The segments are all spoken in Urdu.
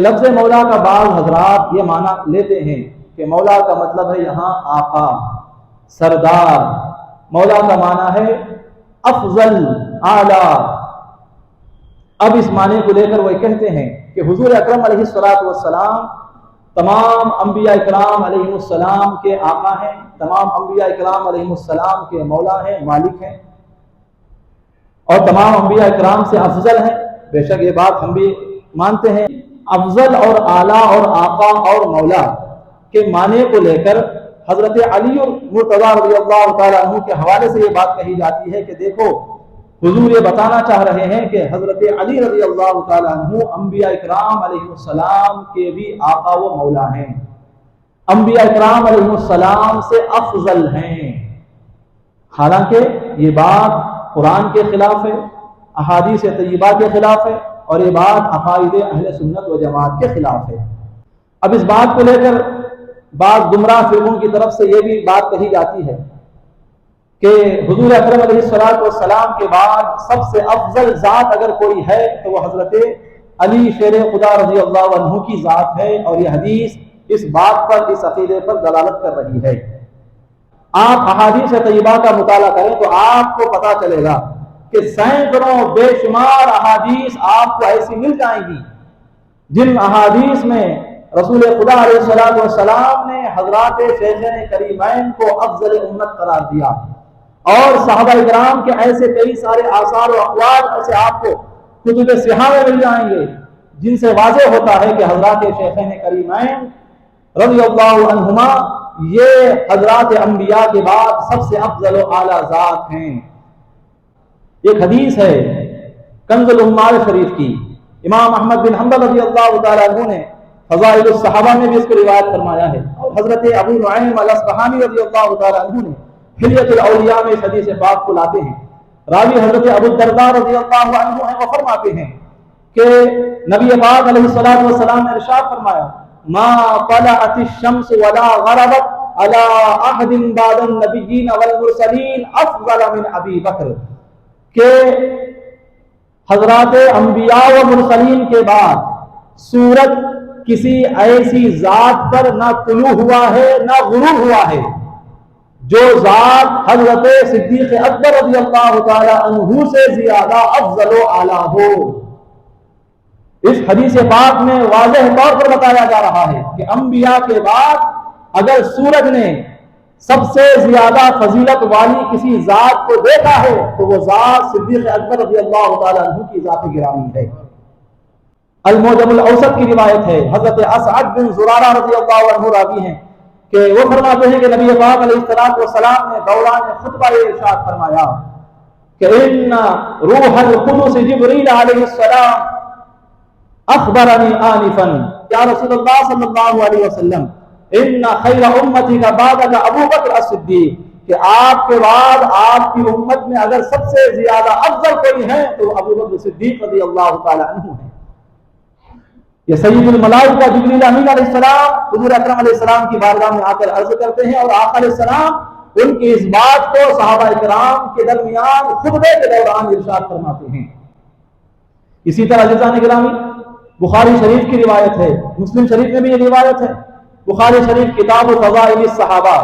لفظ مولا کا بعض حضرات یہ معنی لیتے ہیں کہ مولا کا مطلب ہے یہاں آقا، سردار. مولا کا معنی ہے افضل، اعلیٰ. اب اس معنی کو لے کر وہ کہتے ہیں کہ حضور اکرم علیہ الصلوۃ والسلام تمام انبیاء کرام علیہ السلام کے آقا ہیں، تمام انبیاء کرام علیہ السلام کے مولا ہیں، مالک ہیں، اور تمام انبیاء کرام سے افضل ہیں. بے شک یہ بات ہم بھی مانتے ہیں. افضل اور اعلیٰ اور آقا اور مولا کے معنی کو لے کر حضرت علی مرتضیٰ رضی اللہ تعالیٰ عنہ کے حوالے سے یہ بات کہی جاتی ہے کہ دیکھو حضور یہ بتانا چاہ رہے ہیں کہ حضرت علی رضی اللہ تعالیٰ عنہ انبیاء کرام علیہ السلام کے بھی آقا و مولا ہیں، انبیاء کرام علیہ السلام سے افضل ہیں. حالانکہ یہ بات قرآن کے خلاف ہے، احادیث طیبہ کے خلاف ہے، اور یہ بات عقائد اہل سنت و جماعت کے خلاف ہے. اب اس بات کو لے کر بعض گمراہ فرقوں کی طرف سے یہ بھی بات کہی جاتی ہے کہ حضور اکرم علیہ الصلوۃ والسلام کے بعد سب سے افضل ذات اگر کوئی ہے تو وہ حضرت علی شیر خدا رضی اللہ عنہ کی ذات ہے، اور یہ حدیث اس بات پر، اس عقیدے پر دلالت کر رہی ہے. آپ احادیث طیبہ کا مطالعہ کریں تو آپ کو پتہ چلے گا کہ سینکڑوں بے شمار احادیث آپ کو ایسی مل جائیں گی جن احادیث میں رسول خدا علیہ الصلوۃ والسلام نے حضرات شیخین کریمین کو افضل امت قرار دیا، اور صحابہ کرام کے ایسے کئی سارے آثار و اقوال ایسے آپ کو کتب صحاح میں مل جائیں گے جن سے واضح ہوتا ہے کہ حضرات شیخین کریمین رضی اللہ عنہما یہ حضرات انبیاء کے بعد سب سے افضل و اعلیٰ ذات ہیں. ایک حدیث ہے کنز العمال شریف کی، امام احمد بن حنبل رضی اللہ تعالیٰ عنہ نے فضائل الصحابہ میں بھی اس کو روایت فرمایا ہے، اور حضرت ابو نعیم الاصفہانی رضی اللہ تعالیٰ عنہ نے حلیۃ الاولیاء میں اس حدیث پاک کو لاتے ہیں. راوی حضرت ابو الدرداء رضی اللہ عنہ ہیں، وہ فرماتے ہیں کہ نبی پاک علیہ الصلوۃ والسلام نے ارشاد فرمایا ما طلعت الشمس ولا غربت على احد بعد النبیین والمرسلین افضل من ابی بکر، کہ حضرات انبیاء و مرسلین کے بعد سورج کسی ایسی ذات پر نہ طلوع ہوا ہے نہ غروب ہوا ہے جو ذات حضرت صدیق اکبر رضی اللہ تعالی عنہ سے زیادہ افضل و اعلیٰ ہو. اس حدیث پاک میں واضح طور پر بتایا جا رہا ہے کہ انبیاء کے بعد اگر سورج نے سب سے زیادہ فضیلت والی کسی ذات کو دیکھا ہے تو وہ ذات صدیق اکبر رضی اللہ تعالی عنہ کی ذات گرامی ہے. المعجم الاوسط کی روایت ہے، حضرت اسعد بن زرارہ رضی اللہ عنہ راوی ہیں کہ وہ فرماتے ہیں کہ نبی پاک علیہ الصلوۃ والسلام نے دوران خطبہ ارشاد فرمایا کہ ان روح القدس جبریل علیہ السلام اخبرنی آنفا یا رسول اللہ صلی اللہ علیہ وسلم ان خیر امتی کا بعد ابو بکر الصدیق، کہ آپ کے بعد آپ کی امت میں اگر سب سے زیادہ افضل کوئی ہے تو ابو بکر صدیق رضی اللہ تعالی عنہ ہے. یہ سید الملائکہ جبریل امین علیہ السلام حضور اکرم علیہ السلام کی بارگاہ میں آ کر عرض کرتے ہیں، اور آقا علیہ السلام ان کی اس بات کو صحابہ کرام کے درمیان خطبے کے دوران ارشاد فرماتے ہیں. اسی طرح عزیزان گرامی بخاری شریف کی روایت ہے، مسلم شریف میں بھی یہ روایت ہے. بخاری شریف کتاب فضائل الصحابہ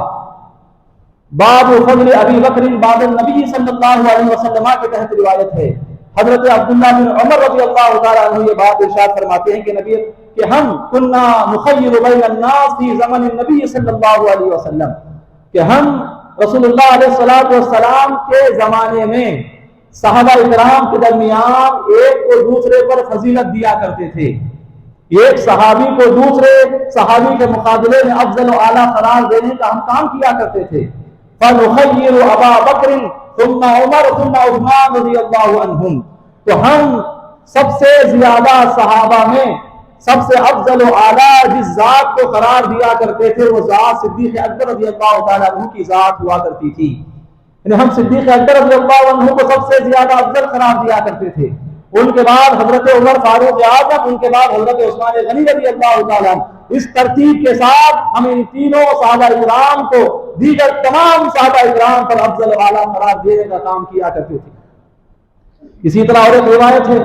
باب فضل ابی بکر بعد النبی صلی اللہ علیہ وسلم کے تحت روایت ہے. حضرت عبداللہ بن عمر رضی اللہ تعالیٰ عنہ یہ بات ارشاد فرماتے ہیں کہ نبی کہ ہم کنا نخیر بین الناس فی زمن النبی صلی اللہ علیہ وسلم، کہ ہم رسول اللہ علیہ الصلوۃ والسلام کے زمانے میں صحابہ کرام کے درمیان ایک کو دوسرے پر فضیلت دیا کرتے تھے. ایک صحابی کو دوسرے صحابی کے مقابلے میں افضل و اعلیٰ قرار دینے کا ہم کام کیا کرتے تھے. فنخیر ابا بکر ثم عمر ثم عثمان رضی اللہ عنہم، تو ہم سب سے زیادہ صحابہ میں سب سے افضل و اعلیٰ جس ذات کو قرار دیا کرتے تھے وہ ذات صدیق اکبر رضی اللہ تعالیٰ عنہ کی ذات ہوا کرتی تھی. یعنی ہم صدیق اکبر رضی اللہ عنہ کو سب سے زیادہ افضل قرار دیا کرتے تھے. ان کے بعد حضرت عمر فاروق اعظم، ان کے بعد حضرت عثمان غنی رضی اللہ تعالیٰ عنہ. اس ترتیب کے ساتھ ہم ان تینوں صحابہ کرام کو دیگر تمام صحابہ کرام پر افضل و اعلیٰ قرار دینے کا کام کیا کرتے تھے. اسی طرح اور ایک روایت ہے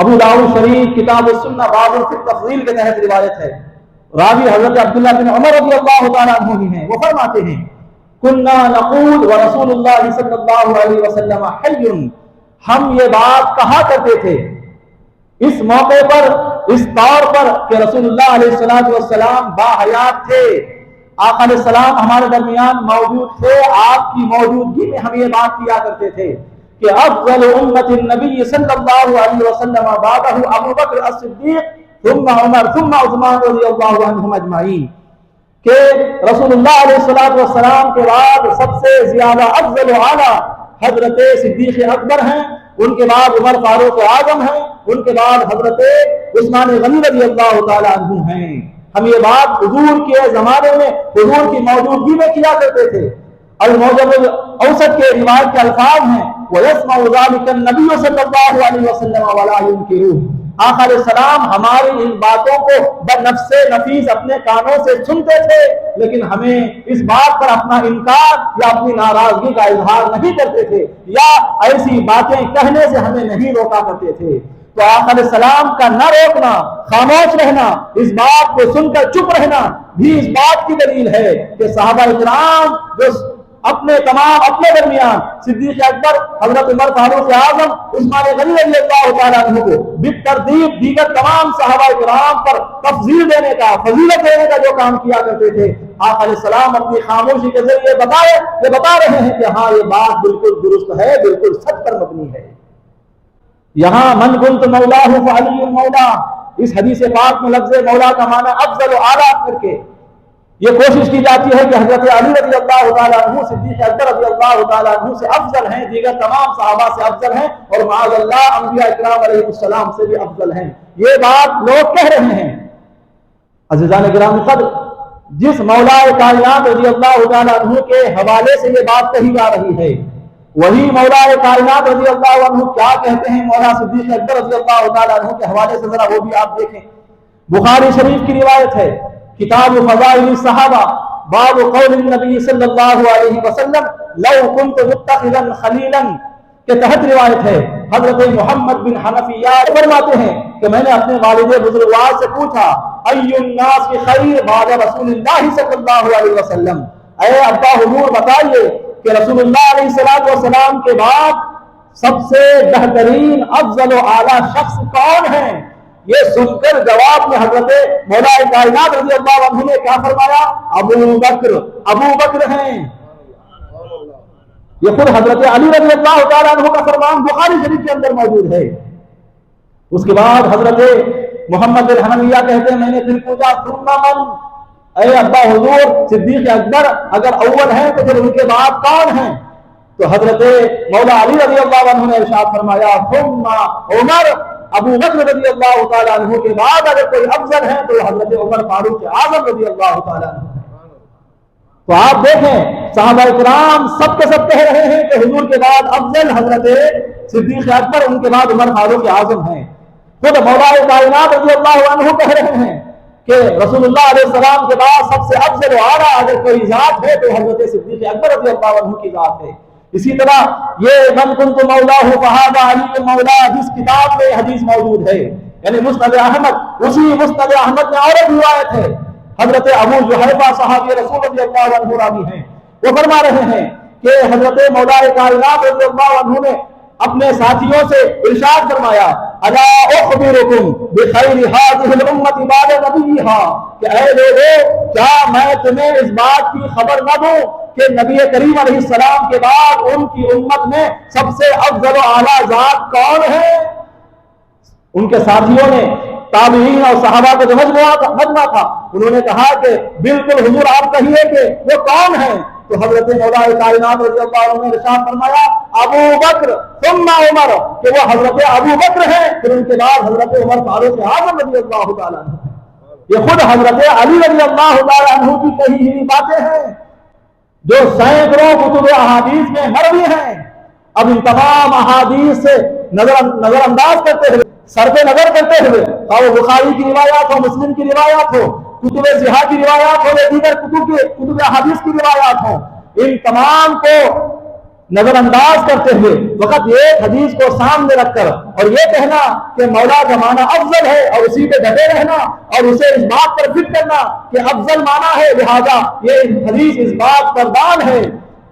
ابو داؤد شریف کتاب السنہ باب فی التفضیل کے تحت روایت ہے، راوی حضرت عبداللہ بن عمر رضی اللہ تعالیٰ عنہ ہی ہیں، وہ فرماتے ہیں کننا نقول ورسول اللہ صلی اللہ علیہ وسلم حی، ہم یہ بات کہا کرتے تھے اس موقع پر، اس طور پر کہ رسول اللہ علیہ السلام باحیات تھے، آقا علیہ السلام ہمارے درمیان موجود تھے، آپ کی موجودگی میں ہم یہ بات کیا کرتے تھے کہ افضل امت النبی صلی اللہ علیہ وسلم بعدہ ابو بکر الصدیق ثم عمر ثم عثمان رضی اللہ عنہم اجمعین، کہ رسول اللہ علیہ السلام کے بعد سب سے زیادہ افضل و اعلیٰ حضرت صدیق اکبر ہیں، ان کے بعد عمر فاروق اعظم ہیں، ان کے بعد حضرت عثمان غنی رضی اللہ تعالیٰ عنہ ہیں۔ ہم یہ بات حضور کے زمانے میں حضور کی موجودگی میں کیا کرتے تھے۔ الموجب الاوسط کے روایت کے الفاظ ہیں وَيَسْمَعُ ذَلِكَ النَّبِيُّ صلی اللہ علیہ وسلم وَلَا يُنْكِرُهُ، آقا علیہ السلام ہماری ان باتوں کو بنفس نفیس اپنے کانوں سے سنتے تھے، لیکن ہمیں اس بات پر اپنا انکار یا اپنی ناراضگی کا اظہار نہیں کرتے تھے، یا ایسی باتیں کہنے سے ہمیں نہیں روکا کرتے تھے۔ تو آقا علیہ السلام کا نہ روکنا، خاموش رہنا، اس بات کو سن کر چپ رہنا بھی اس بات کی دلیل ہے کہ صحابہ کرام جو اپنے درمیان صدیق اکبر، حضرت عمر فاروق اعظم، عثمان غنی رضی اللہ تعالیٰ عنہ کو بالترتیب دیگر تمام صحابہ کرام پر تفضیل دینے کا، فضیلت دینے کا جو کام کیا کرتے تھے، آقا علیہ السلام اپنی خاموشی کے ذریعے بتا رہے ہیں کہ ہاں یہ بات بالکل درست ہے، بالکل سچ پر مبنی ہے۔ یہاں من کنت مولاہ فعلی مولا، اس حدیث پاک میں لفظ مولا کا معنی افضل و اعلیٰ کر کے یہ کوشش کی جاتی ہے کہ حضرت علی رضی اللہ تعالیٰ عنہ صدیق اکبر رضی اللہ تعالیٰ عنہ سے افضل ہیں، دیگر تمام صحابہ سے افضل ہیں، اور معاذ اللہ انبیاء اکرام علیہ السلام سے بھی افضل ہیں۔ یہ بات لوگ کہہ رہے ہیں۔ عزیزان کرام قدر، جس مولا کائنات رضی اللہ تعالیٰ عنہ کے حوالے سے یہ بات کہی جا رہی ہے، وہی مولا کائنات رضی اللہ عنہ کیا کہتے ہیں مولا صدیق اکبر رضی اللہ تعالیٰ عنہ کے حوالے سے، ذرا وہ بھی آپ دیکھیں۔ بخاری شریف کی روایت ہے، کتاب فضائل الصحابہ، باب قول النبی صلی اللہ علیہ وسلم لو كنت متخذا خلیلا کے تحت روایت ہے۔ حضرت محمد بن حنفیہ فرماتے ہیں کہ میں نے اپنے والد بزرگوار سے پوچھا ای الناس خیر بعد رسول اللہ صلی اللہ علیہ وسلم، اے ابا حضور بتائیے کہ رسول اللہ علیہ السلام کے بعد سب سے بہترین افضل و اعلیٰ شخص کون ہے؟ یہ سن کر جواب میں حضرت مولا کائنات رضی اللہ عنہ نے کیا فرمایا؟ ابو بکر ہیں۔ یہ خود حضرت علی رضی اللہ تعالیٰ عنہ کا فرمان بخاری شریف کے اندر موجود ہے۔ اس کے بعد حضرت محمد بن حنفیہ کہتے ہیں میں نے پھر پوچھا ثم من، اے ابا حضور صدیق اکبر اگر اول ہیں تو پھر ان کے بعد کون ہیں؟ تو حضرت مولا علی رضی اللہ عنہ نے ارشاد فرمایا ثم عمر، ابو بکر رضی اللہ تعالیٰ عنہ کے بعد اگر کوئی افضل ہے تو حضرت عمر فاروق اعظم رضی اللہ تعالیٰ عنہ ہے۔ تو آپ دیکھیں صحابہ کرام سب کے سب کہہ رہے ہیں کہ حضور کے بعد افضل حضرت صدیق اکبر، ان کے بعد عمر فاروق اعظم ہیں۔ خود مولا کائنات رضی اللہ عنہ کہہ رہے ہیں کہ رسول اللہ علیہ السلام کے بعد سب سے افضل و اعلیٰ اگر کوئی ذات ہے تو حضرت صدیق اکبر رضی اللہ عنہ کی ذات ہے۔ اسی طرح یہ من کنت مولاہ فہذا علی مولا، جس کتاب میں حدیث موجود ہے یعنی مسند احمد، اسی مسند احمد میں اور ایک روایت ہے، حضرت ابو جحیفہ صحابی رسول رضی اللہ عنہ راوی ہیں، وہ فرما رہے ہیں کہ حضرت مولا کائنات رضی اللہ عنہ نے اپنے ساتھیوں سے ارشاد فرمایا الا اخبرکم بخیر هذه الامه بعد نبیها، کہ اے لوگو کیا میں تمہیں اس بات کی خبر نہ دوں کہ نبی کریم علیہ السلام کے بعد ان کی امت میں سب سے افضل و اعلیٰ ذات کون ہے؟ ان کے ساتھیوں نے تابعین اور صحابہ کا جو مجموعہ تھا انہوں نے کہا کہ بالکل حضور آپ کہیے کہ وہ کون ہے؟ تو حضرت مولا کائنات رضی اللہ عنہ نے ارشاد فرمایا ابو بکر ثم عمر، کہ وہ حضرت ابو بکر ہیں، پھر ان کے بعد حضرت عمر فاروق اعظم رضی اللہ تعالیٰ عنہ۔ یہ خود حضرت علی رضی اللہ تعالیٰ عنہ کی کہی ہوئی باتیں ہیں جو سینکڑوں کتب احادیث میں مروی ہیں۔ اب ان تمام احادیث سے نظر انداز کرتے ہوئے، صرف نظر کرتے ہوئے، خواہ وہ بخاری کی روایات ہو، مسلم کی روایات ہو، کتب صحیحہ کی روایات ہو، یا دیگر کتب احادیث کی روایات ہوں، ان تمام کو نظر انداز کرتے ہوئے وقت ایک حدیث کو سامنے رکھ کر اور یہ کہنا کہ مولا کا معنی افضل ہے اور اسی پہ ڈٹے رہنا اور اسے اس بات پر فٹ کرنا کہ افضل معنی ہے، لہذا یہ حدیث اس بات پر دان ہے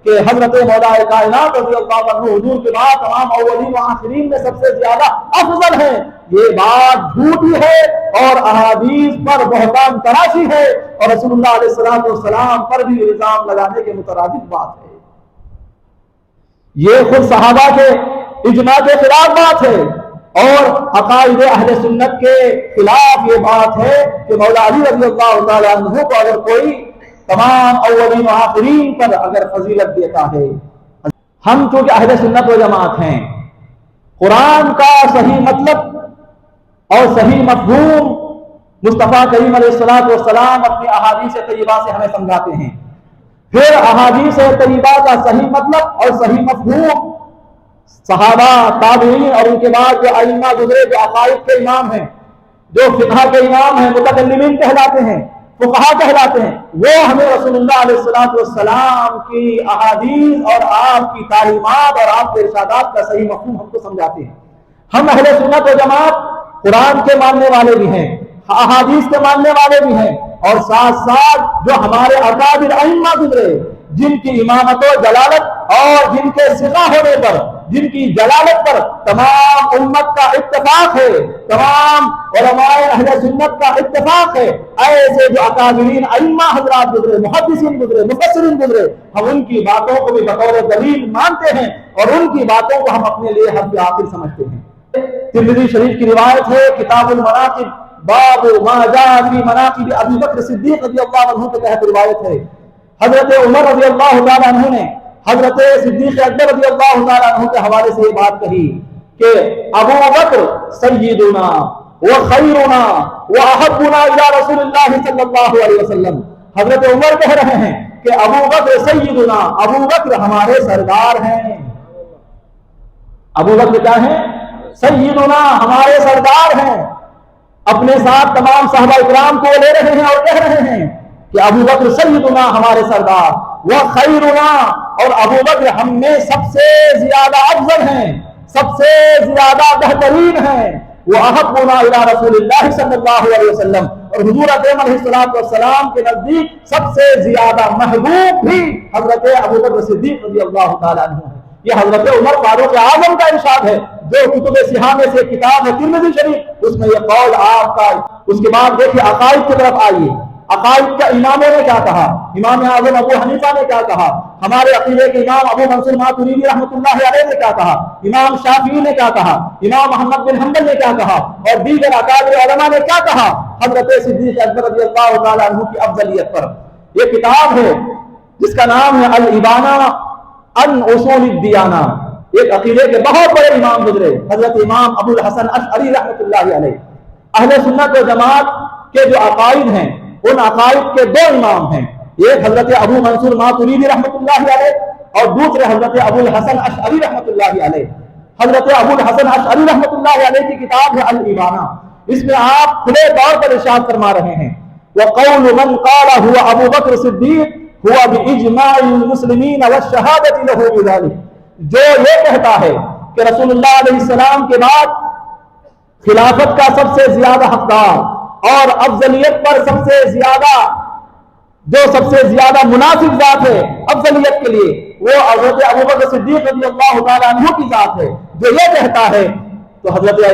کہ حضرت مولا کائنات رضی اللہ عنہ حضور کے بعد تمام اولین و آخرین میں سب سے زیادہ افضل ہے، یہ بات جھوٹی ہے اور احادیث پر بہتان تراشی ہے اور رسول اللہ علیہ السلام پر بھی الزام لگانے کے مترادف بات ہے۔ یہ خود صحابہ کے اجماع کے خلاف بات ہے اور عقائد اہل سنت کے خلاف یہ بات ہے کہ مولا علی رضی اللہ تعالیٰ عنہ کو اگر کوئی تمام اولین و آخرین پر اگر فضیلت دیتا ہے، ہم چونکہ اہل سنت و جماعت ہیں، قرآن کا صحیح مطلب اور صحیح مفہوم مصطفیٰ کریم علیہ السلام اپنی احادیث طیبہ سے ہمیں سمجھاتے ہیں، پھر احادیث طیبہ کا صحیح مطلب اور صحیح مفہوم صحابہ، تابعین اور ان کے بعد جو ائمہ گزرے، جو عقائد کے امام ہیں، جو فقہ کے امام ہیں، متکلمین کہلاتے ہیں، فقہا کہلاتے ہیں، وہ ہمیں رسول اللہ علیہ السلام کی احادیث اور آپ کی تعلیمات اور آپ کے ارشادات کا صحیح مفہوم ہم کو سمجھاتے ہیں۔ ہم اہل سنت و جماعت قرآن کے ماننے والے بھی ہیں، احادیث کے ماننے والے بھی ہیں، اور ساتھ ساتھ جو ہمارے اکابر ائمہ گزرے جن کی امامت و جلالت اور جن کے ثقہ ہونے پر، جن کی جلالت پر تمام امت کا اتفاق ہے، تمام علماء اہل سنت کا اتفاق ہے، ایسے جو اکابرین ائمہ حضرات گزرے، محدثین گزرے، مفسرین گزرے، ہم ان کی باتوں کو بھی بطور دلیل مانتے ہیں اور ان کی باتوں کو ہم اپنے لیے حد آخر سمجھتے ہیں۔ ترمذی شریف کی روایت ہے، کتاب المناقب باب ما جاء فی مناقب ابی بکر صدیق رضی اللہ عنہ کے تحت روایت ہے، حضرت عمر رضی اللہ تعالیٰ عنہ نے حضرت صدیق اکبر رضی اللہ تعالیٰ عنہ کے حوالے سے یہ بات کہی کہ ابو بکر سیدنا وخیرنا واحبنا الی رسول اللہ صلی اللہ علیہ وسلم۔ حضرت عمر کہہ رہے ہیں کہ ابو بکر سیدنا، ابو بکر ہمارے سردار ہیں۔ ابو بکر کیا ہیں؟ سیدنا، ہمارے سردار ہیں۔ اپنے ساتھ تمام صحابہ اکرام کو لے رہے ہیں اور کہہ رہے ہیں کہ ابو بکر سیدنا، ہمارے سردار، وہ خیرنا، اور ابو بکر ہم میں سب سے زیادہ افضل ہیں، سب سے زیادہ بہترین ہیں، وہ احبنا الی رسول اللہ صلی اللہ علیہ وسلم، اور حضور اکرم علیہ السلام کے نزدیک سب سے زیادہ محبوب بھی حضرت ابو بکر صدیق رضی اللہ تعالیٰ عنہ ہے۔ یہ حضرت عمر فاروق اعظم کا ارشاد ہے، جو کتب سیاح میں سے کتاب ہے ترمذی شریف، اس میں یہ قول آپ کا۔ اس کے بعد دیکھیے عقائد کی طرف آئیے، عقائد کا اماموں نے کیا کہا، امام اعظم ابو حنیفہ نے کیا کہا، ہمارے عقیدے کے امام ابو منصور ماتریدی رحمۃ اللہ علیہ نے کیا کہا، امام شافعی نے کیا کہا، امام محمد بن حنبل نے کیا کہا، اور دیگر اکابر علماء نے کیا کہا حضرت صدیق اکبر رضی اللہ تعالیٰ عنہ کی افضلیت پر۔ یہ کتاب ہے جس کا نام ہے الابانہ عن اصول الدیانہ، ایک عقیدے کے بہت بڑے امام گزرے، حضرت امام ابو الحسن اشعری رحمۃ اللہ علیہ۔ اہل سنت و جماعت کے جو عقائد ہیں ان عقائد کے دو امام ہیں، ایک حضرت ابو منصور ماتریدی رحمۃ اللہ علیہ اور دوسرے حضرت ابو الحسن اشعری رحمۃ اللہ علیہ۔ حضرت ابو الحسن اشعری رحمۃ اللہ علیہ کی کتاب ہے الابانہ، اس میں آپ کھلے طور پر ارشاد فرما رہے ہیں وقول من قال هو ابو بکر صدیق هو باجماع المسلمین والشہادۃ له بذلک، جو یہ کہتا ہے کہ رسول اللہ علیہ السلام کے بعد خلافت کا سب سے زیادہ حقدار اور افضلیت پر سب سے زیادہ مناسب ذات ہے افضلیت کے لیے، وہ حضرت ابو بکر صدیق رضی اللہ تعالیٰ عنہ کی ذات ہے، جو یہ کہتا ہے۔ تو حضرت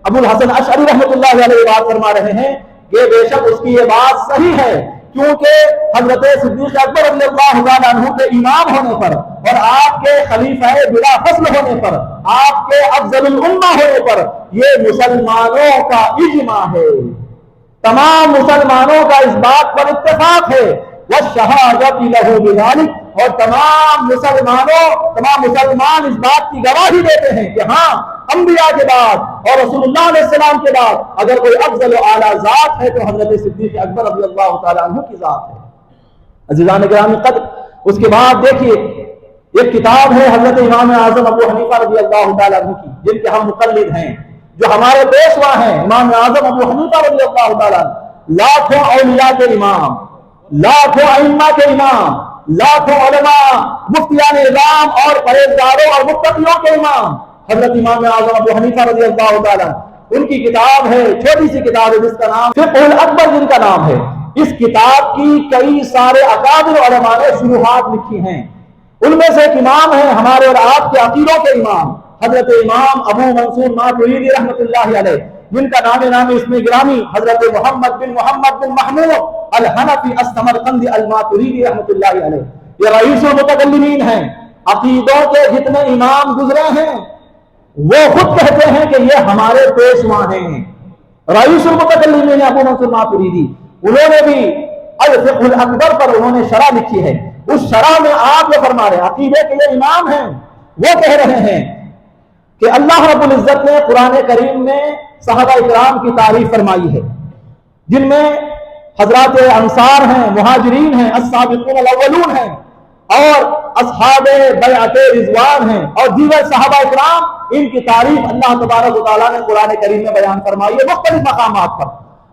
ابو الحسن اشعری رحمۃ اللہ علیہ بات فرما رہے ہیں کہ بے شک اس کی یہ بات صحیح ہے، کیونکہ حضرت صدیق اکبر رضی اللہ تعالیٰ عنہ کے امام ہونے پر اور آپ کے خلیفہ بلا فصل ہونے پر، آپ کے افضل الامہ ہونے پر یہ مسلمانوں کا اجماع ہے، تمام مسلمانوں کا اس بات پر اتفاق ہے، والشہادۃ لہ بذلک، اور تمام مسلمان اس بات کی گواہی دیتے ہیں کہ ہاں انبیاء کے بعد اور رسول اللہ علیہ السلام کے بعد اگر کوئی افضل و اعلیٰ ذات ہے تو حضرت صدیق اکبر رضی اللہ تعالیٰ عنہ کی ذات ہے۔ عزیزان گرامی قدر، اس کے بعد دیکھیے ایک کتاب ہے حضرت امام اعظم ابو حنیفہ رضی اللہ تعالیٰ عنہ کی، جن کے ہم مقلد ہیں، جو ہمارے پیشوا ہیں امام اعظم ابو حنیفہ رضی اللہ تعالیٰ عنہ، لاکھوں اولیاء کے امام، لاکھوں ائمہ کے امام، لاکھوں علماء، مفتیان اعظام اور پرہیزگاروں اور متقیوں کے امام حضرت امام اعظم ابو حنیفہ رضی اللہ تعالیٰ، ان کی کتاب ہے، چھوٹی سی کتاب ہے جس کا نام فقہ الاکبر جن کا نام ہے. اس کتاب کی کئی سارے اکابر علماء نے شروحات لکھی ہیں. ان میں سے ایک امام ہے ہمارے اور آپ کے عقیدوں کے امام حضرت امام ابو منصور ماتریدی رحمۃ اللہ علیہ، جن کا نام اسم گرامی حضرت محمد بن محمود الحنفی السمرقندی الماتریدی رحمۃ اللہ علیہ. یہ رئیس المتکلمین ہیں. عقیدوں کے جتنے امام گزرے ہیں وہ خود کہتے ہیں کہ یہ ہمارے پیشوا ہیں. رئیس المتکلمین ابو منصور ماتریدی، انہوں نے بھی الفقہ الاکبر پر انہوں نے شرح لکھی ہے. اس شرح میں آپ یہ فرما رہے ہیں، عقیدے کے یہ امام ہیں، وہ کہہ رہے ہیں کہ اللہ رب العزت نے قرآن کریم میں صحابہ اکرام کی تعریف فرمائی ہے، جن میں حضرات انصار ہیں، مہاجرین ہیں، السابقون الاولون ہیں، اور اصحاب بیعت رضوان ہیں، اور دیگر صحابہ اکرام. ان کی تعریف اللہ تبارک و تعالیٰ نے قرآن کریم میں بیان فرمائی ہے مختلف مقامات پر.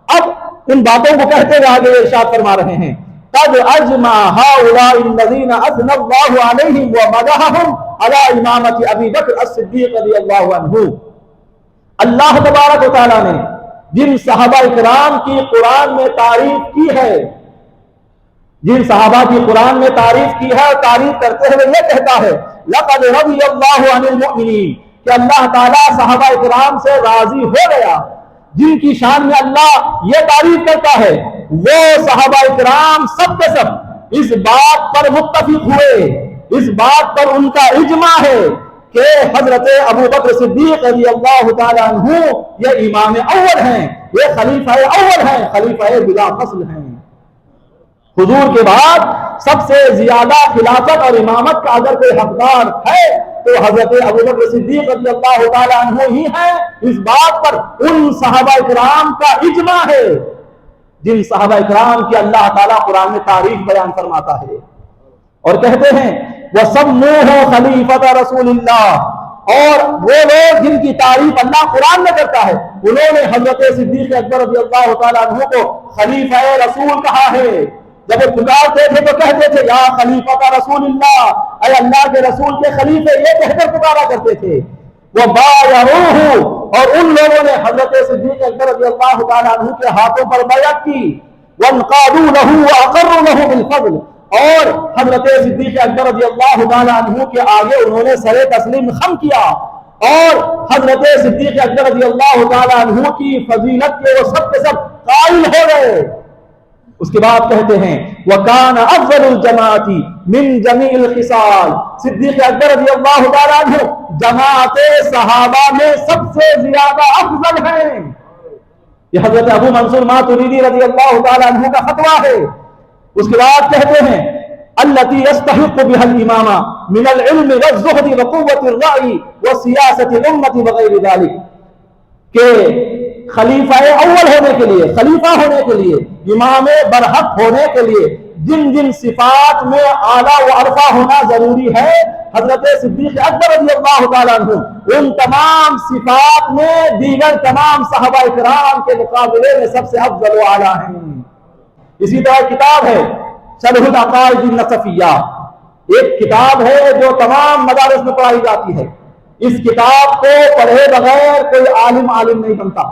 اب ان باتوں کو کہتے ہوئے آگے ارشاد فرما رہے ہیں، قد اجمع هؤلاء الذين اثنى الله عليهم ومدحهم على امامة ابي بکر الصدیق رضی اللہ عنہ. اللہ تبارک و تعالیٰ نے جن صحابہ اکرام کی قرآن میں تعریف کی ہے، جن صحابہ کی قرآن میں تعریف کی ہے، اور تعریف کرتے ہوئے یہ کہتا ہے لقد رضی اللہ عن المؤمنین، کہ اللہ تعالیٰ صحابہ اکرام سے راضی ہو گیا. جن کی شان میں اللہ یہ تعریف کرتا ہے وہ صحابہ اکرام سب کے سب اس بات پر متفق ہوئے، اس بات پر ان کا اجماع ہے کہ حضرت ابو بکر صدیق رضی اللہ تعالیٰ عنہ یہ امام اول ہیں، یہ خلیفہ اول ہیں، خلیفہ بلا فصل ہیں. حضور کے بعد سب سے زیادہ خلافت اور امامت کا اگر کوئی حقدار ہے تو حضرت ابو بکر صدیق رضی اللہ تعالیٰ عنہ ہی ہیں. اس بات پر ان صحابہ اکرام کا اجماع ہے جن صحابہ اکرام کی اللہ تعالیٰ قرآن میں تعریف بیان فرماتا ہے اور کہتے ہیں وَسَمُّوهُ خَلِيفَةَ رَسُولِ اللَّهِ، اور وہ لوگ جن کی تعریف اللہ قرآن میں کرتا ہے انہوں نے حضرت صدیق اکبر رضی اللہ تعالیٰ عنہ کو خلیفہ رسول کہا ہے. جب وہ پکارتے تھے تو کہتے تھے یا خلیفہ رسول اللہ، اے اللہ کے رسول کے خلیفے، یہ کہہ کر پکارا کرتے تھے. وہ بایعوہ، اور ان لوگوں نے حضرت صدیق اکبر رضی اللہ تعالیٰ عنہ کے ہاتھوں پر بیعت کی. وانقادوا له واقروا له بالفضل، اور حضرت صدیق اکبر رضی اللہ تعالیٰ عنہ کے آگے انہوں نے سر تسلیم خم کیا اور حضرت صدیق اکبر رضی اللہ تعالیٰ عنہ کی فضیلت کے وہ سب کے سب قائل ہو گئے. اس کے بعد کہتے ہیں وَكَانَ أَفْضَلُ الْجَمَاعَةِ مِنْ جَمِيعِ الْخِصَالِ، صدیق اکبر رضی اللہ تعالیٰ عنہ جماعت صحابہ میں سب سے زیادہ افضل ہیں. یہ حضرت ابو منصور ماتریدی رضی اللہ تعالیٰ عنہ کا فتویٰ ہے. اس کے بعد کہتے ہیں الَّتِي يَسْتَحِقُّ بِهَا الْإِمَامَ مِنَ الْعِلْمِ وَالزُّهْدِ وَقُوَّةِ الرَّأْيِ وَسِيَاسَةِ الْأُمَّةِ وَغَيْرِ ذَلِكَ، کہ خلیفہ اول ہونے کے لیے، خلیفہ ہونے کے لیے، امام برحق ہونے کے لیے جن جن صفات میں اعلیٰ و عرفہ ہونا ضروری ہے، حضرت صدیق اکبر رضی اللہ تعالیٰ عنہ ان تمام صفات میں دیگر تمام صحابہ اکرام کے مقابلے میں سب سے افضل و اعلیٰ ہیں. اسی طرح کتاب ہے شرح العقائد النصفیہ، ایک کتاب ہے جو تمام مدارس میں پڑھائی جاتی ہے. اس کتاب کو پڑھے بغیر کوئی عالم نہیں بنتا.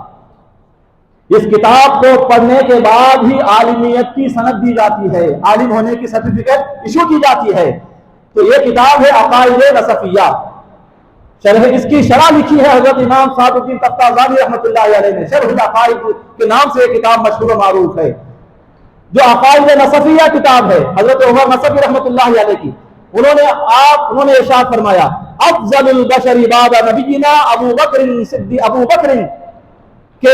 اس کتاب کو پڑھنے کے بعد ہی عالمیت کی سند دی جاتی ہے، عالم ہونے کی سرٹیفکیٹ ایشو کی جاتی ہے. تو یہ کتاب ہے عقائد نصفیہ. اس کی شرح لکھی ہے حضرت امام صاحب الدین تفتازانی رحمۃ اللہ علیہ نے. شرح العقائد کے نام سے یہ کتاب مشہور و معروف ہے. جو عقائد نصفیہ کتاب ہے حضرت عمر نصفی رحمۃ اللہ علیہ کی، انہوں نے ارشاد فرمایا افضل البشر بعد نبینا ابو بکر، کہ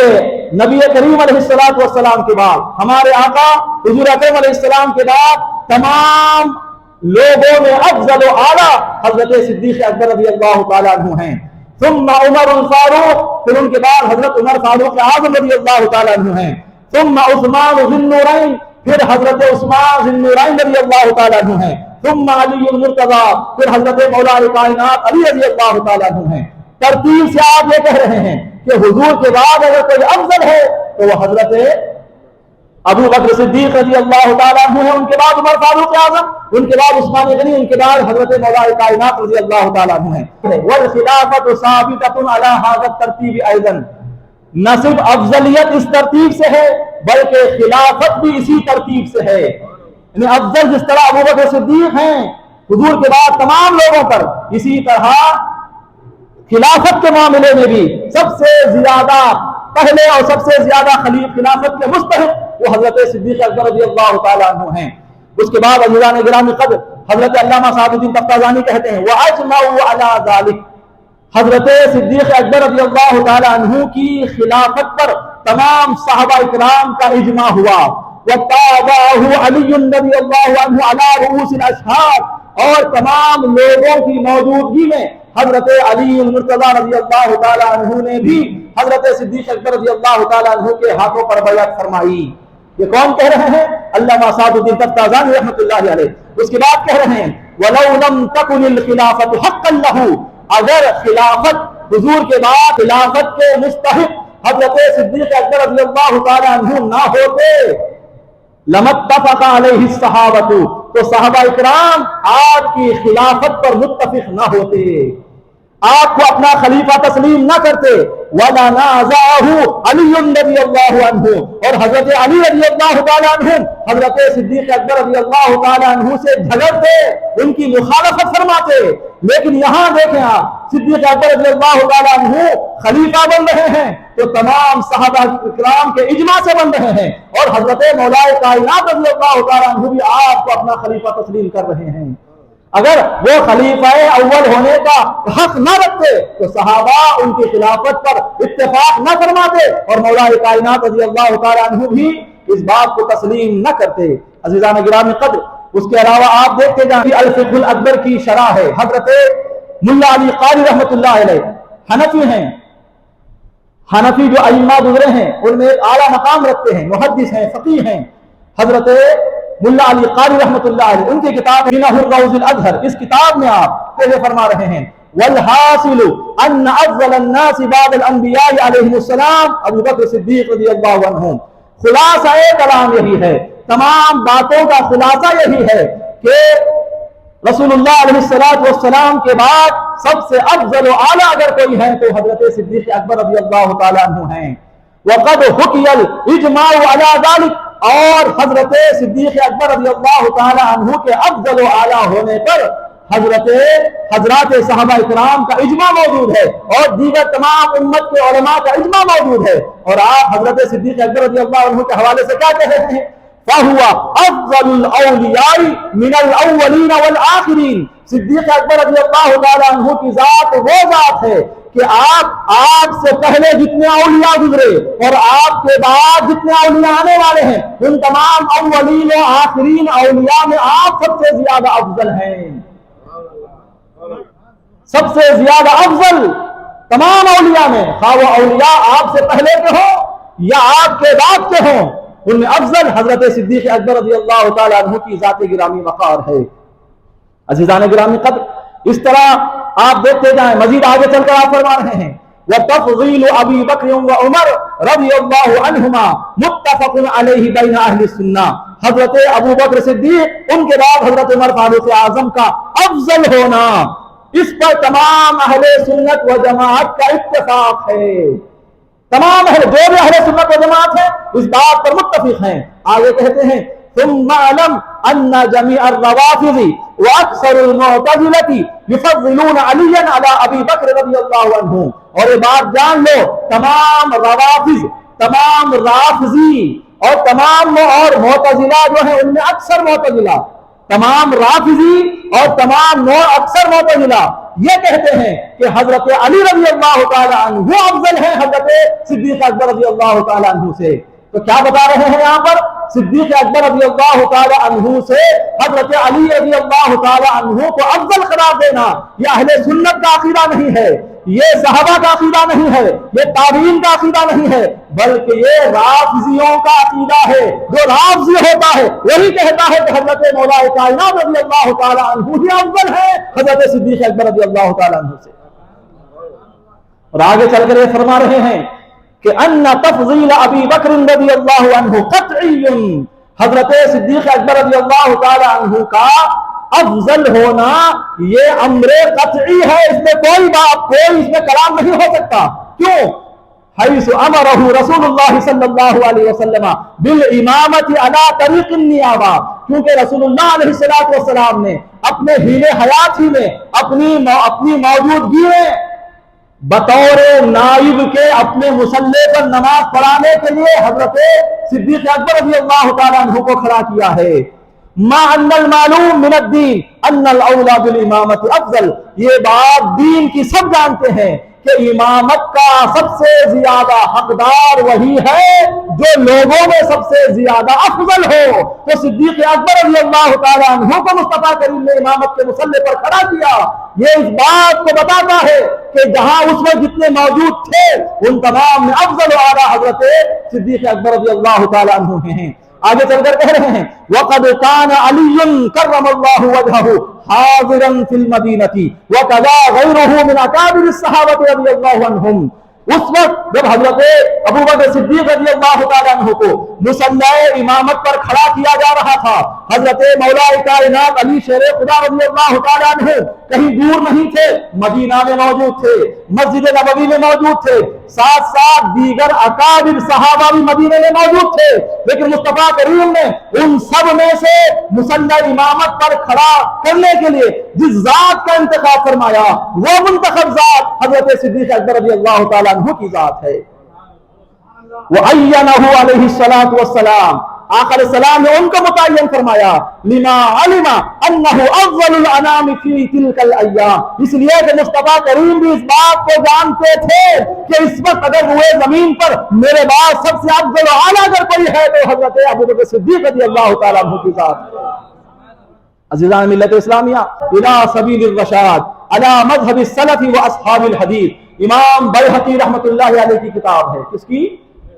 نبی کریم علیہ السلام کے بعد، ہمارے آقا حضور اکرم علیہ السلام کے بعد تمام لوگوں میں افضل و اعلیٰ حضرت صدیق اکبر رضی اللہ تعالیٰ عنہ ہیں. ثم عمر الفاروق، پھر ان کے بعد حضرت عمر فاروق اعظم رضی اللہ تعالیٰ عنہ ہیں. ثم عثمان ذو النورین، پھر حضرت عثمان ذو النورین رضی اللہ تعالیٰ عنہ ہیں. ثم علی المرتضی، پھر حضرت مولا کائنات علی رضی اللہ تعالیٰ عنہ ہیں. ترتیب سے آپ یہ کہہ رہے ہیں کہ حضور کے بعد اگر کوئی افضل ہے تو وہ حضرت ابو بکر صدیق رضی اللہ تعالیٰ عنہ ہے، ان کے بعد عمر فاروق اعظم، ان کے بعد عثمان غنی، ان کے بعد حضرت مولا کائنات رضی اللہ تعالیٰ عنہ ہیں۔ والخلافت ثابتۃ علی ھذا الترتیب ایضا، نہ صرف افضلیت اس ترتیب سے ہے بلکہ خلافت بھی اسی ترتیب سے ہے، یعنی افضل جس طرح ابو بکر صدیق ہیں حضور کے بعد تمام لوگوں پر، اسی طرح خلافت کے معاملے میں بھی سب سے زیادہ پہلے اور سب سے زیادہ خلافت کے مستحق وہ حضرت صدیق اکبر رضی اللہ تعالیٰ عنہ ہیں۔ اس کے بعد عزیزان گرامی قدر حضرت علامہ صاحب الدین تفتازانی کہتے ہیں وَأَجْمَعُوا عَلَى ذَلِكَ، حضرت صدیق اکبر رضی اللہ تعالیٰ عنہ کی خلافت پر تمام صحابہ اکرام کا اجماع ہوا، وَتَابَعَهُ عَلِيٌّ رضی اللہ عنہ عَلَى رؤوس الاشہاد، اور تمام لوگوں کی موجودگی میں حضرت علی المرتضی رضی اللہ تعالیٰ عنہ نے بھی حضرت صدیق اکبر رضی اللہ تعالیٰ عنہ کے ہاتھوں پر بیعت فرمائی۔ یہ کون کہہ رہے ہیں؟ علامہ صاحب الدین تفتازانی رحمۃ اللہ علیہ۔ اس کے بعد کہہ رہے ہیں وَلَوْ لَمْ تَكُنِ الْخِلَافَةُ حَقًّا لَهُ، اگر خلافت حضور کے بعد خلافت کے مستحق حضرت صدیق اکبر رضی اللہ تعالیٰ عنہ نہ ہوتے لَمَتَّفَقَ عَلَيْهِ الصَّحَابَةُ، تو صحابہ اکرام آپ کی خلافت پر متفق نہ ہوتے، آپ کو اپنا خلیفہ تسلیم نہ کرتے۔ وَلَنَازَعَهُ عَلِيٌّ رضی اللہ عنہ، اور حضرت علی رضی اللہ تعالیٰ عنہ حضرت صدیق اکبر رضی اللہ تعالیٰ عنہ سے جھگڑتے، ان کی مخالفت فرماتے۔ لیکن یہاں دیکھیں آپ، صدیق اکبر رضی اللہ تعالیٰ عنہ خلیفہ بن رہے ہیں تو تمام صحابہ کرام کے اجماع سے بن رہے ہیں، اور حضرت مولا کائنات رضی اللہ تعالیٰ عنہ بھی آپ کو اپنا خلیفہ تسلیم کر رہے ہیں۔ اگر وہ خلیفہ اول ہونے کا حق نہ رکھتے تو صحابہ ان کی خلافت پر اتفاق نہ فرماتے، اور مولا کائنات رضی اللہ تعالیٰ عنہ بھی اس بات کو تسلیم نہ کرتے۔ عزیزان گرامی قدر، اس کے علاوہ آپ دیکھتے جائیں الفقہ الاکبر کی شرح ہے، حضرت ملا علی قاری رحمۃ اللہ علیہ حنفی ہیں، حنفی جو ائمہ گزرے ہیں ان میں ایک اعلیٰ مقام رکھتے ہیں، محدث ہیں، فقیہ ہیں، حضرت ملا علی قاری رحمۃ اللہ علیہ، ان کی کتاب منہ الروض الازہر، اس کتاب میں آپ کیسے فرما رہے ہیں والحاصل ان افضل الناس بعد الانبیاء علیہم السلام ابو بکر صدیق رضی اللہ عنہ۔ خلاصہ کلام یہی ہے، تمام باتوں کا خلاصہ یہی ہے کہ رسول اللہ علیہ السلام کے بعد سب سے افضل و اعلیٰ اگر کوئی ہے تو حضرت صدیق اکبر رضی اللہ تعالیٰ عنہ ہیں۔ وقد حکی الاجماع علی ذلک، اور حضرت صدیق اکبر رضی اللہ تعالی عنہ کے افضل و اعلیٰ ہونے پر حضرات صحابہ اکرام کا اجماع موجود ہے، اور دیگر تمام امت کے علماء کا اجماع موجود ہے، اور آپ حضرت صدیق اکبر رضی اللہ عنہ کے حوالے سے کیا کہہ رہے ہیں؟ فَهُوَ أَفْضَلُ الْأَوْلِيَاءِ مِنَ الْأَوَّلِينَ وَالْآخِرِينَ، صدیق اکبر رضی اللہ تعالی عنہ کی ذات وہ ذات ہے کہ آپ سے پہلے جتنے اولیاء گزرے اور آپ کے بعد جتنے اولیاء آنے والے ہیں ان تمام اولین و آخرین اولیاء میں آپ سب سے زیادہ افضل ہیں، سب سے زیادہ افضل تمام اولیاء میں، خواہ وہ اولیاء آپ سے پہلے کے ہوں یا آپ کے بعد کے ہوں، ان میں افضل حضرت صدیق اکبر رضی اللہ تعالی عنہ کی ذات گرامی وقار ہے۔ عزیزان گرامی قدر، اس طرح آپ دیکھتے جائیں، مزید آگے چل کر آپ فرما رہے ہیں وَتَفْضِيلُ أَبِي بَكْرٍ وَعُمَرٍ رَضِيَ اللَّهُ عَنْهُمَا مُتَّفَقٌ عَلَيْهِ بَيْنَ أَهْلِ السُّنَّةِ، حضرت ابو بکر صدیق ان کے بعد حضرت عمر فاروق اعظم کا افضل ہونا، اس پر تمام اہل سنت و جماعت کا اتفاق ہے، تمام جو بھی اہل سنت و جماعت ہیں اس بات پر متفق ہیں۔ آگے کہتے ہیں ثم اعلم ان جميع الروافض واكثر المعتزلة يفضلون عليا على ابي بکر رضی اللہ عنہ، اور یہ بات جان لو تمام روافض، تمام رافضی اور تمام اور معتزلہ جو ہیں ان میں اکثر معتزلہ، تمام رافضی اور تمام اکثر معتزلہ یہ کہتے ہیں کہ حضرت علی رضی اللہ تعالی عنہ افضل ہیں حضرت صدیق اکبر رضی اللہ تعالی عنہ سے۔ تو کیا بتا رہے ہیں یہاں پر؟ صدیق اکبر رضی اللہ تعالی عنہ سے حضرت علی رضی اللہ تعالی عنہ کو افضل قرار دینا یہ اہل سنت کا عقیدہ نہیں ہے، یہ صحابہ کا عقیدہ نہیں ہے، یہ تابعین کا عقیدہ نہیں ہے، بلکہ یہ رافضیوں کا عقیدہ ہے۔ جو رافضی ہوتا ہے وہی کہتا ہے کہ حضرت مولا کائنات رضی اللہ تعالی عنہ ہی افضل ہے حضرت صدیق اکبر رضی اللہ تعالی عنہ سے۔ اور آگے چل کر یہ فرما رہے ہیں کہ ان تفضیل ابی بکر رضی اللہ عنہ قطعی، حضرت صدیق اکبر رضی اللہ تعالی عنہ کا افضل ہونا یہ امر قطعی ہے، اس میں کوئی بات، کوئی اس میں کلام نہیں ہو سکتا۔ کیوں؟ حیث امرہ رسول اللہ صلی اللہ علیہ وسلم بالامامت علی طریق النیابہ، کیونکہ رسول اللہ علیہ السلام نے اپنے حین حیات ہی میں اپنی موجودگی میں بطور نائب کے اپنے مصلی پر نماز پڑھانے کے لیے حضرت صدیق اکبر رضی اللہ تعالیٰ عنہ کو کھڑا کیا ہے۔ ما ان المعلوم من الدین ان الاولی بالامامت افضل، یہ بات دین کی سب جانتے ہیں کہ امامت کا سب سے زیادہ حقدار وہی ہے جو لوگوں میں سب سے زیادہ افضل ہو۔ تو صدیق اکبر رضی اللہ تعالیٰ عنہ کو مصطفیٰ کریم نے امامت کے مصلی پر کھڑا کیا، یہ اس بات کو بتاتا ہے کہ جہاں اس میں جتنے موجود تھے ان تمام میں افضل و اعلیٰ حضرت صدیق اکبر رضی اللہ تعالیٰ عنہ ہیں۔ آگے چل کر کہہ رہے ہیں وَقَدْ كَانَ عَلِيٌّ كَرَّمَ اللَّهُ وَجْهَهُ حَاضِرًا فِي الْمَدِينَةِ وَكَذَا غَيْرُهُ مِنْ أَكَابِرِ الصَّحَابَةِ رضی اللہ عنہم۔ اس وقت جب حضرت ابوبکر صدیق رضی اللہ تعالیٰ عنہ کو مصلی امامت پر کھڑا کیا جا رہا تھا، حضرت مولا کائنات علی شیر خدا رضی اللہ تعالیٰ عنہ کہیں دور نہیں تھے، مدینہ میں موجود تھے، مسجد نبوی میں موجود تھے، ساتھ ساتھ دیگر اکابر صحابہ بھی مدینے میں موجود تھے، لیکن مصطفیٰ کریم نے ان سب میں سے مصلی امامت پر کھڑا کرنے کے لیے جس ذات کا انتخاب فرمایا وہ منتخب ذات حضرت صدیق اکبر رضی اللہ تعالیٰ عنہ کی ذات ہے۔ وَأَيَّنَهُ عَلَيْهِ الصَّلَاةُ وَالسَّلَامُ، آخر السلام نے ان کو متعین فرمایا لما علم انہ افضل الانام فی تلک الایام، اس لیے کہ مصطفیٰ کریم بھی اس بات کو جانتے تھے کہ اس وقت اگر روئے زمین پر میرے بعد سب سے افضل و اعلیٰ اگر کوئی ہے تو حضرت ابوبکر صدیق رضی اللہ تعالیٰ عنہ کی ذات ہے۔ عزیزان ملت اسلامیہ، الی سبیل الرشاد علی مذہب السلف و اصحاب الحدیث، امام بیہقی رحمۃ اللہ علیہ کی کتاب ہے۔ کس کی؟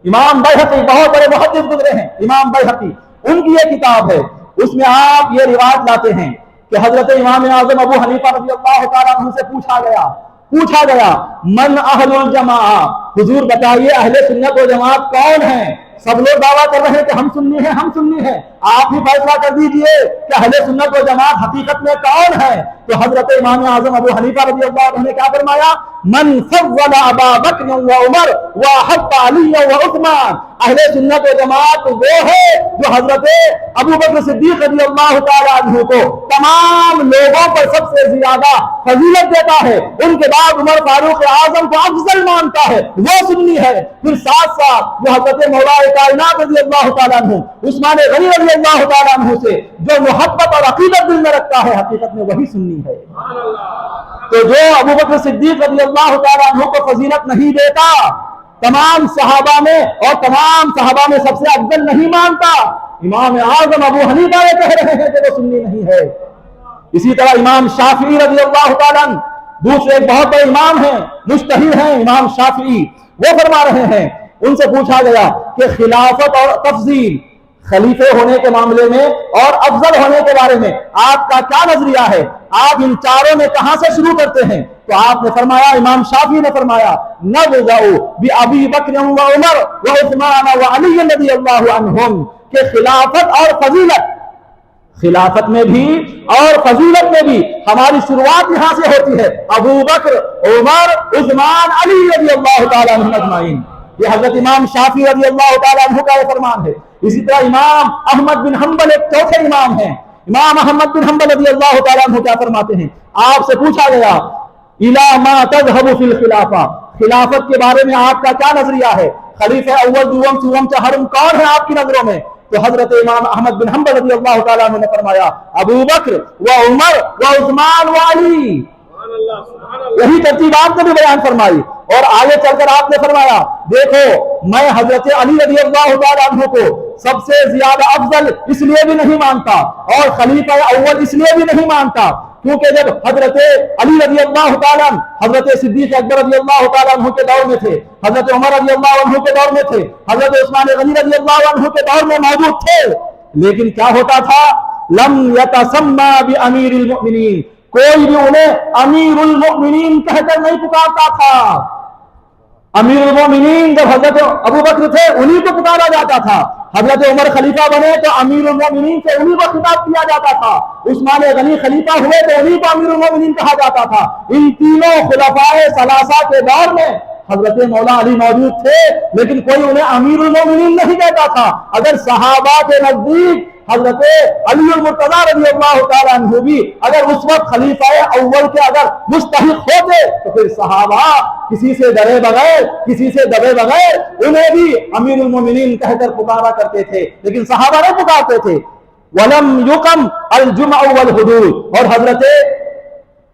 امام بیہقی، بہت بڑے محدث گزرے ہیں امام بیہقی، ان کی یہ کتاب ہے۔ اس میں آپ یہ روایت لاتے ہیں کہ حضرت امام اعظم ابو حنیفہ رضی اللہ تعالیٰ عنہ سے پوچھا گیا من اہل الجماعہ، حضور بتائیے اہل سنت و جماعت کون ہیں؟ سب لوگ دعویٰ کر رہے ہیں کہ ہم سنی ہیں، آپ ہی فیصلہ کر دیجئے کہ اہل سنت و جماعت حقیقت میں کون ہے؟ تو حضرت امام اعظم ابو حنیفہ رضی اللہ عنہ نے کیا فرمایا؟ من فضل ابا بکر و عمر واحب علی و عثمان، اہل سنت و جماعت وہ ہے جو حضرت ابو بکر صدیق رضی اللہ تعالیٰ عنہ کو تمام لوگوں پر سب سے زیادہ فضیلت دیتا ہے، ان کے بعد عمر فاروق اعظم کو افضل مانتا ہے، وہ سنی ہے۔ پھر ساتھ ساتھ جو حضرت مولا کائنات رضی اللہ تعالیٰ عنہ، عثمان غنی رضی اللہ تعالیٰ عنہ سے جو محبت اور عقیدت دل میں رکھتا ہے حقیقت میں وہی سنی ہے۔ تو جو ابو بکر صدیق رضی اللہ تعالیٰ عنہ کو فضیلت نہیں دیتا، تمام صحابہ میں اور تمام صحابہ میں سب سے افضل نہیں مانتا، امام اعظم ابو حنیفہ یہ کہہ رہے ہیں کہ وہ سنی نہیں ہے۔ اسی طرح امام شافعی رضی اللہ تعالیٰ عنہ دوسرے ایک بہت بڑے امام ہیں، مجتہد ہیں امام شافعی، وہ فرما رہے ہیں، ان سے پوچھا گیا کہ خلافت اور تفضیل، خلیفے ہونے کے معاملے میں اور افضل ہونے کے بارے میں آپ کا کیا نظریہ ہے؟ آپ ان چاروں میں کہاں سے شروع کرتے ہیں؟ تو آپ نے فرمایا، امام شافعی نے فرمایا نبذ بأبی بکر و عمر و عثمان و علی رضی اللہ عنہم، کہ خلافت اور فضیلت، خلافت میں بھی اور فضیلت میں بھی ہماری شروعات یہاں سے ہوتی ہے، ابو بکر، عمر، عثمان، علی رضی اللہ تعالیٰ عنہ اجمعین۔ یہ حضرت امام شافعی رضی اللہ تعالیٰ عنہ کا یہ فرمان ہے۔ اسی طرح امام احمد بن حنبل ایک چوتھے امام ہیں، امام احمد بن حنبل رضی اللہ تعالیٰ عنہ کیا فرماتے ہیں؟ آپ سے پوچھا گیا الی ما تذهب فی الخلافہ، خلافت کے بارے میں آپ کا کیا نظریہ ہے؟ خلیفہ اول، دوم، سوم، چہارم کون ہے آپ کی نظروں میں؟ تو حضرت امام احمد بن حنبل رضی اللہ تعالیٰ عنہ نے فرمایا ابو بکر و عمر و عثمان و علی، یہی ترتیب آپ نے بھی بیان فرمائی۔ اور آگے چل کر آپ نے فرمایا دیکھو میں حضرت علی رضی اللہ تعالیٰ عنہ کو سب سے زیادہ افضل اس لیے بھی نہیں مانتا اور خلیفہ اول اس لیے بھی نہیں مانتا کیونکہ جب حضرت علی رضی اللہ تعالیٰ عنہ حضرت صدیق اکبر رضی اللہ تعالیٰ عنہ کے دور میں تھے، حضرت عمر رضی اللہ عنہ کے دور میں تھے، حضرت عثمان غنی رضی اللہ عنہ کے دور میں موجود تھے، لیکن کیا ہوتا تھا؟ لم یتسمی بامیر المؤمنین، کوئی بھی انہیں امیر المؤمنین کہہ کر نہیں پکارتا تھا۔ امیر المومنین جب حضرت ابو بکر تھے انہی کو پکارا جاتا تھا، حضرت عمر خلیفہ بنے تو امیر المومنین سے انہی کو خطاب کیا جاتا تھا، عثمان غنی خلیفہ ہوئے تو انہی کو امیر المومنین کہا جاتا تھا۔ ان تینوں خلفائے ثلاثہ کے دور میں حضرت مولا علی موجود تھے، لیکن کوئی انہیں امیر المومنین نہیں کہتا تھا۔ اگر صحابہ کے نزدیک حضرت علی المرتضیٰ رضی اللہ تعالیٰ عنہ بھی اگر اس وقت خلیفہ اول کے اگر مستحق ہوتے تو پھر صحابہ کسی سے ڈرے بغیر، کسی سے دبے بغیر انہیں بھی امیر المومنین کہہ کر پکارا کرتے تھے، لیکن صحابہ نہیں پکارتے تھے۔ وَلَمْ يُقَمْ الْجُمْعُ وَالْحُدُودُ، اور حضرت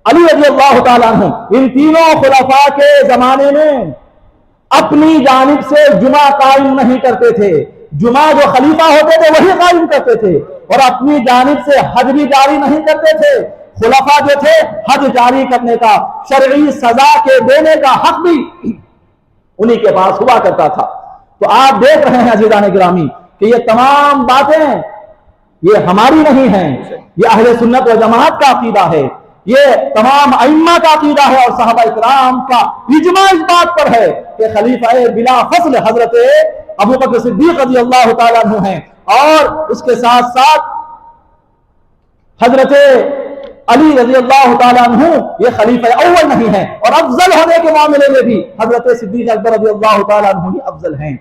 علی رضی اللہ تعالیٰ عنہ ان تینوں خلفاء کے زمانے میں اپنی جانب سے جمعہ قائم نہیں کرتے تھے، جمعہ جو خلیفہ ہوتے تھے وہی قائم کرتے تھے، اور اپنی جانب سے حج بھی جاری نہیں کرتے تھے۔ خلفاء جو تھے حج جاری کرنے کا، شرعی سزا کے دینے کا حق بھی انہی کے پاس ہوا کرتا تھا۔ تو آپ دیکھ رہے ہیں عزیزان گرامی کہ یہ تمام باتیں یہ ہماری نہیں ہیں، یہ اہل سنت و جماعت کا عقیدہ ہے، یہ تمام ائمہ کا عقیدہ ہے، اور صحابہ اکرام کا اجماع اس بات پر ہے کہ خلیفہ بلا فصل حضرت ابو بکر صدیق رضی اللہ تعالیٰ عنہ ہیں، اور اس کے ساتھ ساتھ حضرت علی رضی اللہ تعالیٰ عنہ یہ خلیفہ اول نہیں ہیں، اور افضل ہونے کے معاملے میں بھی حضرت صدیق اکبر رضی اللہ تعالیٰ عنہ ہی افضل ہیں۔